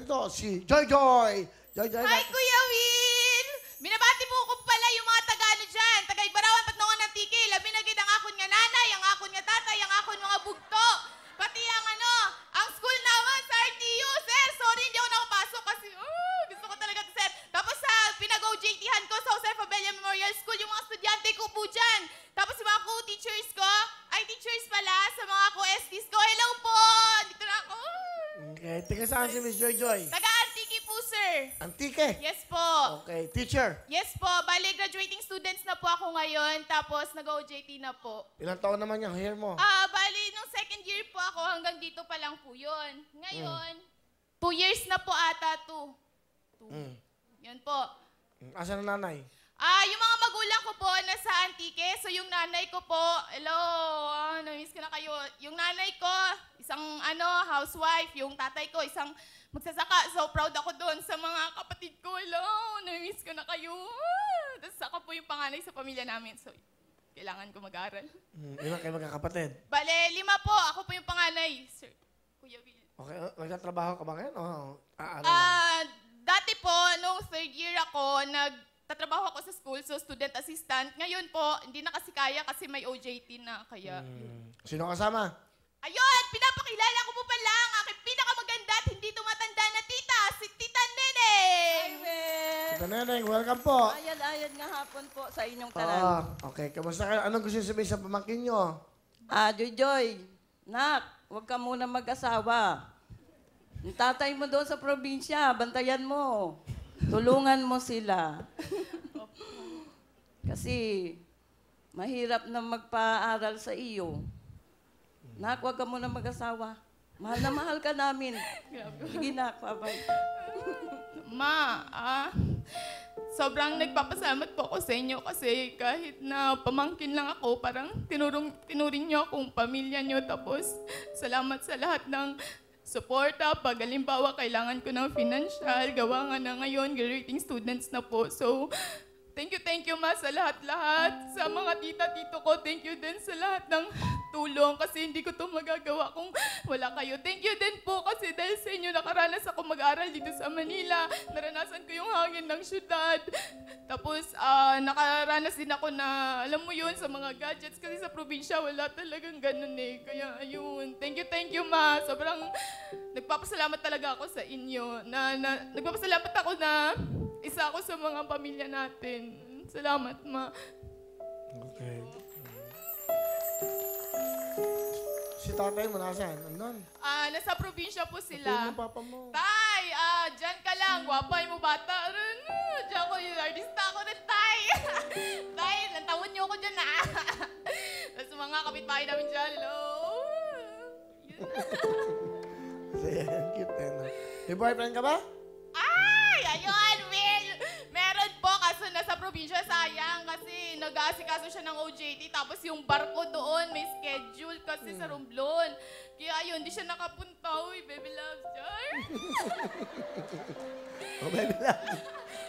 dito, si Joy Joy. Joy Joy. Hi, Kuya Will! Binabati po ko pala yung mga taga-ano dyan. Taga-Ibarawan, Patnongan ng Tiki. Labi na gid ang akon nga nanay, ang akon nga tatay, ang akon mga bugto. Pati ang ang school naman sa RTU. Sir, sorry, hindi ako nakapasok kasi gusto ko talaga to, sir. Tapos sa pinag-OJT-han ko sa Jose Fabella Memorial School, yung mga estudyante ko po dyan. Tapos yung mga co-teachers ko, ay teachers pala, sa mga co-STs ko. Hello po! Dito na ako. Okay, tika saan si Miss Joy Joy? Taga-Antiki po, sir. Antike? Yes po. Okay, teacher. Yes po. Bali, graduating students na po ako ngayon. Tapos, nag-OJT na po. Ilang taon naman yung hair mo? Bali, nung second year po ako, hanggang dito pa lang po yun. Ngayon, 2 years na po ata to. Yun po. Asan ang nanay? Yung mga magulang ko po nasa Antique. So, yung nanay ko po, hello, namiss ko na kayo. Yung nanay ko, isang housewife. Yung tatay ko, isang magsasaka. So, proud ako doon sa mga kapatid ko. Hello, namiss ko na kayo. Tapos ako po yung panganay sa pamilya namin. So, kailangan ko mag-aral. Ilan kayo magkakapatid? Bale, 5 po. Ako po yung panganay, sir. Kuya Will. Okay, nagtatrabaho ka ba ngayon? Dati po, nung third year ako, nagtatrabaho ako sa school, so student assistant. Ngayon po, hindi na kasi kaya kasi may OJT na, kaya yun. Sino kasama? Ayun, pinapakilala ko po pala ang aking pinakamaganda at hindi tumatanda na tita, si Tita Neneng! Tita Neneng, welcome po. Ayad nga hapon po sa inyong tanan. Okay, kamusta kayo? Anong gusto niyo sabihin sa pamangkin nyo? Joy Joy, nak, huwag ka muna mag-asawa. Yung tatay mo doon sa probinsya, bantayan mo. Tulungan mo sila. Kasi mahirap na magpaaral sa iyo. Nak, huwag ka muna mag-asawa. Mahal na mahal ka namin. Sige nak, babay. Ma, sobrang nagpapasalamat po ako sa inyo kasi kahit na pamangkin lang ako, parang tinuring niyo akong pamilya niyo. Tapos, salamat sa lahat ng suporta. Pag halimbawa, kailangan ko ng financial, gawa nga na ngayon, graduating students na po. So, thank you, ma, sa lahat-lahat. Sa mga tita-tito ko, thank you din sa lahat ng tulong kasi hindi ko to magagawa kung wala kayo. Thank you din po kasi dahil sa inyo nakaranas ako mag-aral dito sa Manila. Naranasan ko yung hangin ng syudad. Tapos, nakaranas din ako na, alam mo yun, sa mga gadgets kasi sa probinsya wala talagang ganun eh. Kaya, ayun. Thank you, ma. Sobrang nagpapasalamat talaga ako sa inyo. Nagpapasalamat ako na isa ako sa mga pamilya natin. Salamat, ma. Okay. Si tatay mo nasaan? Andun? Nasa probinsya po Ito sila. yung papa mo. Tay, dyan ka lang. Guwapay mo bata. Diyan ko yung artista ako rin, Tay. Tay, lantawan niyo ako dyan, Tapos mga kapitbahay namin dyan, hello. Yun. Ayan, cute eh, no? May boyfriend ka ba? Ay, ayun, Will. Meron po, kaso nasa probinsya, sayang. Kasi nag-aasikaso siya ng OJT. Tapos yung barko doon, may schedule kasi sa Romblon. Kaya ayun, di siya nakapunta. Uy, baby loves, Jar. Oh, baby loves.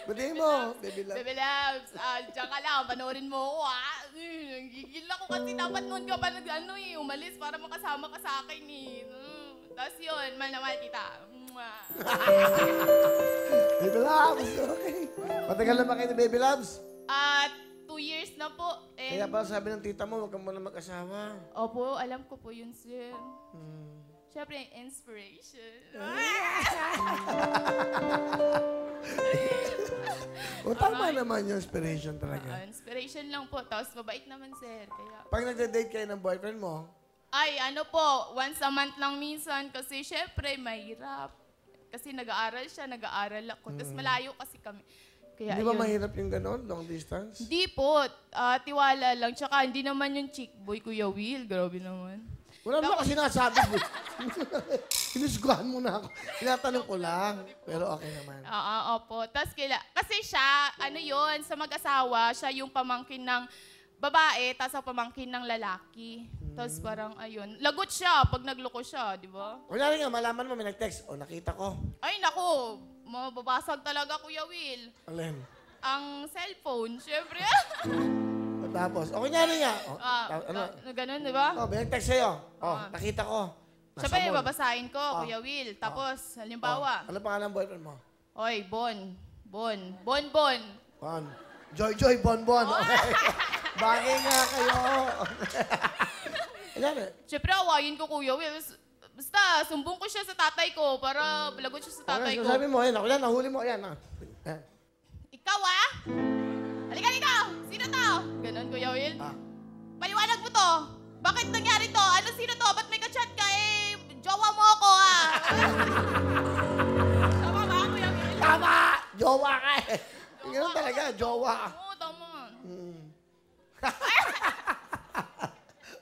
Batiin mo, baby loves. Baby loves, diyan ka lang, panoorin mo ako, Gigil ako kasi dapat noon ka pa umalis para makasama ka sa akin, Tapos yun, mahal na mahal kita. Baby loves, okay. Matagal na ba kayo ni baby loves? 2 years na po. Kaya ba sabi ng tita mo, huwag ka muna mag-asawa. Opo, alam ko po yun, sir. Siyempre, inspiration. O tama naman yung inspiration talaga. Inspiration lang po. Tapos mabait naman, sir. Kaya... Pag nagde-date kayo ng boyfriend mo, Ay, po, once a month lang minsan. Kasi syempre, mahirap. Kasi nag-aaral siya, nag-aaral ako. Tapos malayo kasi kami. Kaya hindi ba ayun. mahirap yung gano'n, long distance? Hindi po. Tiwala lang. Tsaka hindi naman yung chick boy, Kuya Will. Grabe naman. Wala naman kasi nasabi mo. Hinusguhan mo na ako. Tinatanong ko lang. Pero okay naman. Opo. Tapos kasi siya, sa mag-asawa, siya yung pamangkin ng babae, tapos ang pamangkin ng lalaki. Tapos parang, ayun. Lagot siya pag nagloko siya, di ba? Kunyari nga, malaman mo, may nag-text. O, nakita ko. Ay, naku. Mababasag talaga, Kuya Will. Alin? Ang cellphone, syempre. O, tapos, o kunyari nga. O, ano? Ganun, di ba? O, may nag-text sa'yo. O, nakita ko. Siyempre, mall. babasahin ko, Kuya Will. Tapos, halimbawa, Ano pangalan ng boyfriend mo? Oy, Bon. Bon. Joy, Bonbon. Okay. Bagay nga kayo. Ilan eh? Siyempre, awayin ko, Kuya Will. Basta, sumbong ko siya sa tatay ko para lagot siya sa tatay Okay, ko. sabi mo, yan, ako yan, nahuli mo, yan. Yan. Ikaw, Halika dito! Sino to? Ganon, Kuya Will. Ah. Paliwanag mo to. Bakit nangyari to? Ano, sino to? Ba't may kachat ka? Jowa mo ako, Tama ba, Kuya Will? Tama! Jowa ka eh. Ganun talaga, jowa. Oo, tama.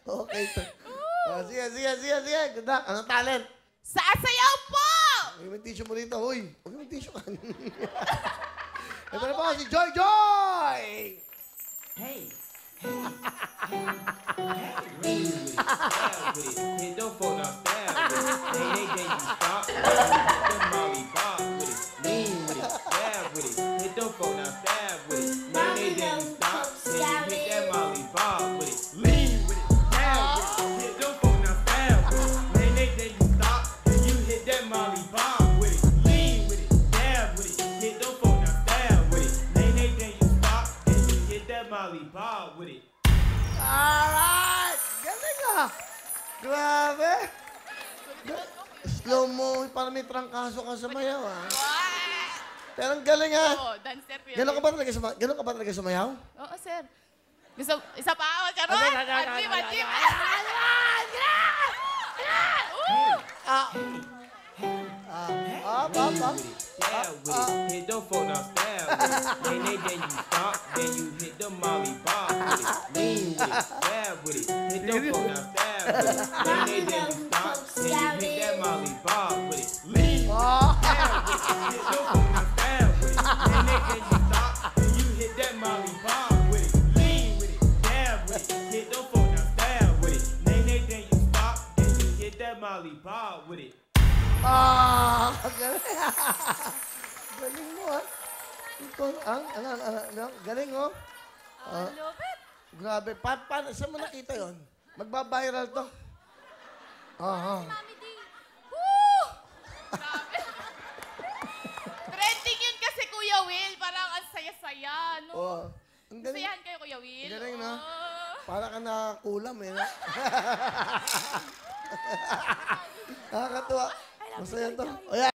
Okay. Sige. Ganda. Anong talent? Sasayaw po! Huwag yung tissue mo rito, huy. Huwag yung tissue ka. Ito na po si Joy Joy! Hey, hit them phone now, stab with it. They stop. Them Molly Bob with it. Lean with it, stab with it. Hit them phone now, stab with it. They stop. Then you hit that Molly Bob with it. Lean with it, stab with it. Hit them phone now, stab with it. They stop. Then you hit that Molly Bob with it. Lean with it, stab with it. Hit them phone now, stab with it. Then you stop. Then you hit that Molly Bob with it. Alright! Galing ah! Grabe! Slow mo, parang may trangkaso ka sa mayaw ah. Pero ang galing ah! Oo, dancer, Kuya Ganon Will. ka ba talaga sumayaw? Oo, sir. Gusto, isa pa ako, Charon? Adlib. Up. Stab with it, hit them phone now, stab with it. Then you stop, then you hit the Molly Bob with it. Lean with it, stab with it, hit them phone now, stab with it. Then you stop, then you hit that Molly Bob with it. Lean with it, stab with it, hit them phone now, stab with it. Then you stop, then you hit that Molly Bob with it. Lean with it, stab with it, hit them phone now, stab with it. Then you stop, then you hit that Molly Bob with it. Galing. Galing mo ah. Ito, galing oh. Grabe. Saan mo nakita yun? Magbabiral to. Trending yun kasi, Kuya Will. Parang ang saya-saya, no? Oh. Ang galing. Sayahan kayo, Kuya Will. Galing, no? Oo. Para ka nakakulam eh. No? Nakakatuwa. Masaya to. O yan.